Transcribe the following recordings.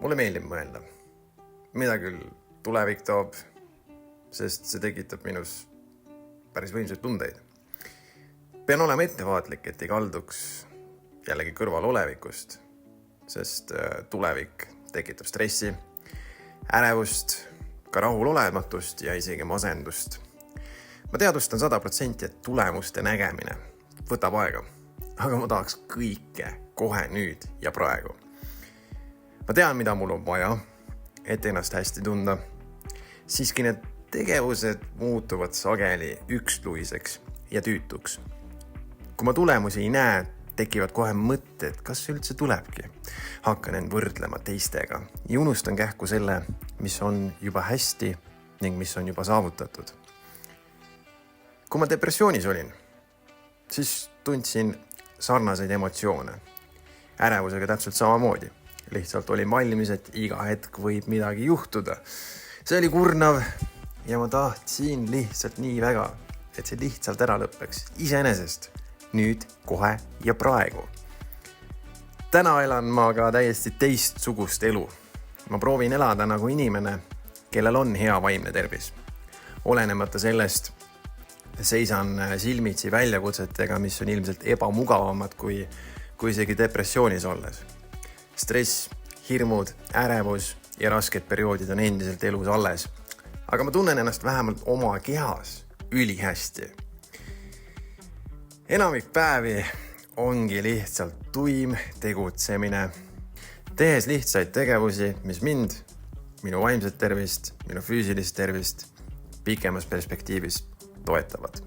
Mulle meeldib mõelda, mida küll tulevik toob, sest see tekitab minus päris võimsaid tundeid. Pean olema ettevaatlik, et ei kalduks jällegi kõrval olevikust, sest tulevik tekitab stressi, ärevust, ka rahulolematust ja isegi masendust. Ma teadvustan 100%, et tulemuste nägemine võtab aega, aga ma tahaks kõike kohe nüüd ja praegu. Ma tean, mida mul on vaja, et ennast hästi tunda. Siiski need tegevused muutuvad sageli ükskluiseks ja tüütuks. Kui ma tulemusi ei näe, tekivad kohe mõtted, kas see üldse tulebki. Hakkan end võrdlema teistega ja unustan kähku selle, mis on juba hästi ning mis on juba saavutatud. Kui ma depressioonis olin, siis tundsin sarnaseid emotsioone. Ärevusega täpselt samamoodi. Lihtsalt olin valmis, et iga hetk võib midagi juhtuda. See oli kurnav ja ma tahtsin lihtsalt nii väga, et see lihtsalt ära lõppeks iseenesest. Nüüd, kohe ja praegu. Täna elan ma ka täiesti teistsugust elu. Ma proovin elada nagu inimene, kellel on hea vaimne tervis. Olenemata sellest seisan silmitsi väljakutsetega, mis on ilmselt ebamugavamad kui isegi depressioonis olles. Stress, hirmud, ärevus ja rasked perioodid on endiselt elus alles. Aga ma tunnen ennast vähemalt oma kehas ülihästi. Enamik päevi ongi lihtsalt tuim tegutsemine, tehes lihtsaid tegevusi, mis mind, minu vaimset tervist, minu füüsilist tervist pikemas perspektiivis toetavad.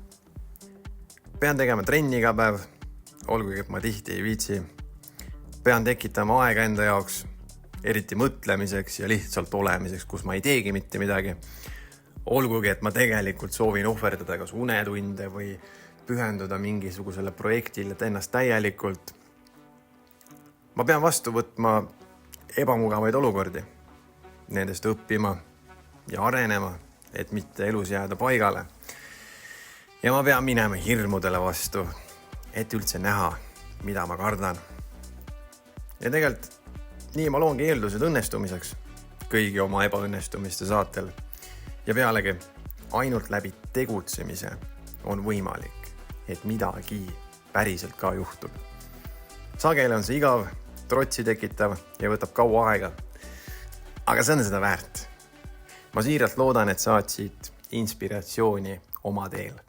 Pean tegema trenni iga päev, olgugi et ma tihti ei viitsi. Pean tekitama aega enda jaoks, eriti mõtlemiseks ja lihtsalt olemiseks, kus ma ei teegi mitte midagi. Olgugi et ma tegelikult soovin ohverdada kas unetunde või pühenduda mingisugusele projektile ennast täielikult. Ma pean vastu võtma ebamugavaid olukordi, nendest õppima ja arenema, et mitte elus jääda paigale. Ja ma pean minema hirmudele vastu, et üldse näha, mida ma kardan. Ja tegelikult nii ma loongi eeldused õnnestumiseks kõigi oma ebaõnnestumiste saatel. Ja pealegi ainult läbi tegutsemise on võimalik, et midagi päriselt ka juhtub. Sageli on see igav, trotsi tekitav ja võtab kaua aega. Aga see on seda väärt. Ma siiralt loodan, et saad siit inspiratsiooni oma teel.